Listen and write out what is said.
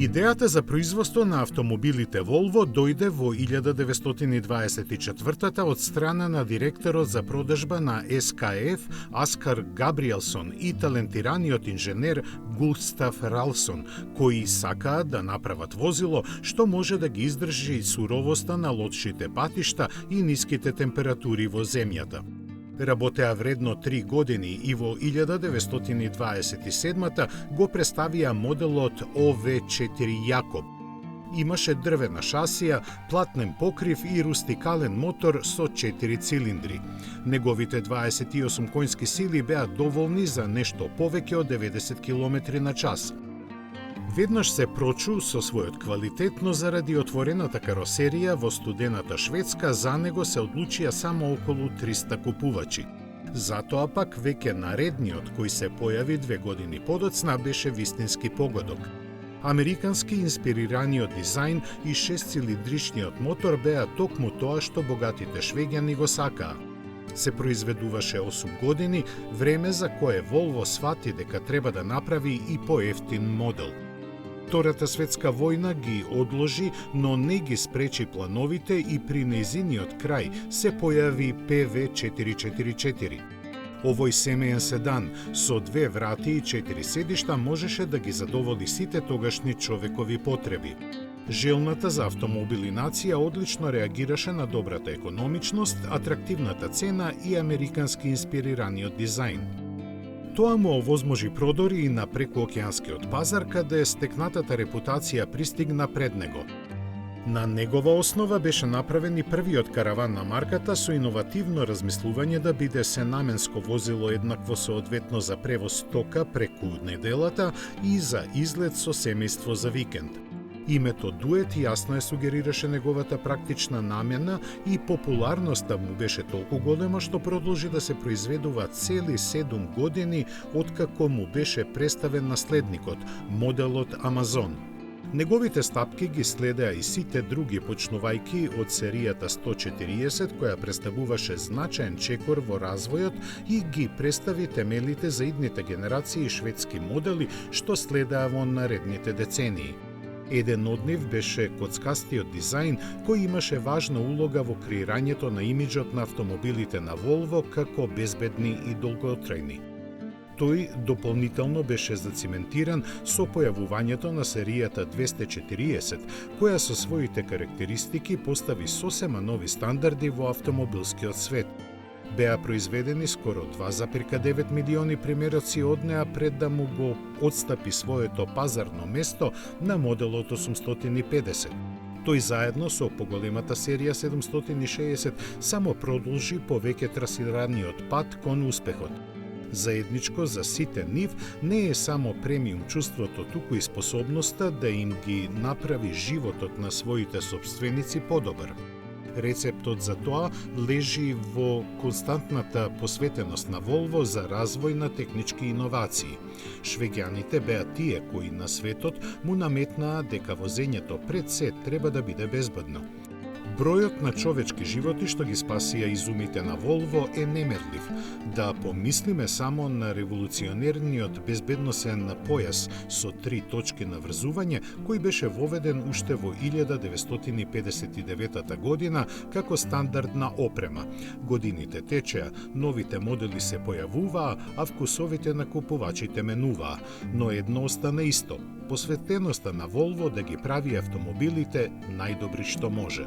Идејата за производство на автомобилите Volvo дојде во 1924 од страна на директорот за продажба на СКФ Аскар Габриелсон и талентираниот инженер Густав Ралсон, кои сакаат да направат возило што може да ги издржи суровоста на лошите патишта и ниските температури во земјата. Работеа вредно 3 години и во 1927 го представија моделот ОВ4 Јакоб. Имаше дрвена шасија, платнен покрив и рустикален мотор со 4 цилиндри. Неговите 28 конски сили беа доволни за нешто повеќе од 90 км на час. Веднаш се прочу со својот квалитет, но заради отворената каросерија во студената Шведска за него се одлучија само околу 300 купувачи. Затоа пак веќе наредниот кој се појави 2 години подоцна беше вистински погодок. Американски инспирираниот дизајн и 6-цилиндричниот мотор беа токму тоа што богатите швеѓани го сакаа. Се произведуваше 8 години, време за кое Volvo свати дека треба да направи и поевтин модел. Втората светска војна ги одложи, но не ги спречи плановите и при нејзиниот крај се појави PV444. Овој семеен седан со 2 врати и 4 седишта можеше да ги задоволи сите тогашни човекови потреби. Желната за автомобили нација одлично реагираше на добрата економичност, атрактивната цена и американски инспирираниот дизајн. Тоа му овозможи продори и на прекуокеанскиот пазар, каде стекнатата репутација пристигна пред него. На негова основа беше направен и првиот караван на марката со иновативно размислување да биде сенаменско возило еднакво соодветно за превоз тока преку неделата и за излет со семејство за викенд. Името Дует јасно ја сугерираше неговата практична намена и популарноста му беше толку голема што продолжи да се произведува цели 7 години откако му беше представен наследникот, моделот Амазон. Неговите стапки ги следеа и сите други, почнувајќи од серијата 140, која представуваше значаен чекор во развојот и ги представи темелите за идните генерации шведски модели што следеа во наредните децении. Еден од нив беше коцкастиот дизајн, кој имаше важна улога во креирањето на имиџот на автомобилите на Volvo како безбедни и долготрајни. Тој дополнително беше зациментиран со појавувањето на серијата 240, која со своите карактеристики постави сосема нови стандарди во автомобилскиот свет. Беа произведени скоро 2,9 милиони примероци од неа пред да му го отстапи своето пазарно место на моделот 850. Тој заедно со поголемата серија 760 само продолжи повеќе трасираниот пат кон успехот. Заедничко за сите нив не е само премиум чувството, туку и способноста да им ги направи животот на своите сопственици подобар. Рецептот за тоа лежи во константната посветеност на Volvo за развој на технички иновации. Швеѓаните беа тие кои на светот му наметнаа дека возењето пред се треба да биде безбедно. Бројот на човечки животи што ги спасија изумите на Volvo е немерлив. Да помислиме само на револуционерниот безбедносен појас со 3 точки на врзување, кој беше воведен уште во 1959 година како стандардна опрема. Годините течеа, новите модели се појавуваа, а вкусовите на купувачите менуваа, но едно остана исто – посветеноста на Volvo да ги прави автомобилите најдобри што може.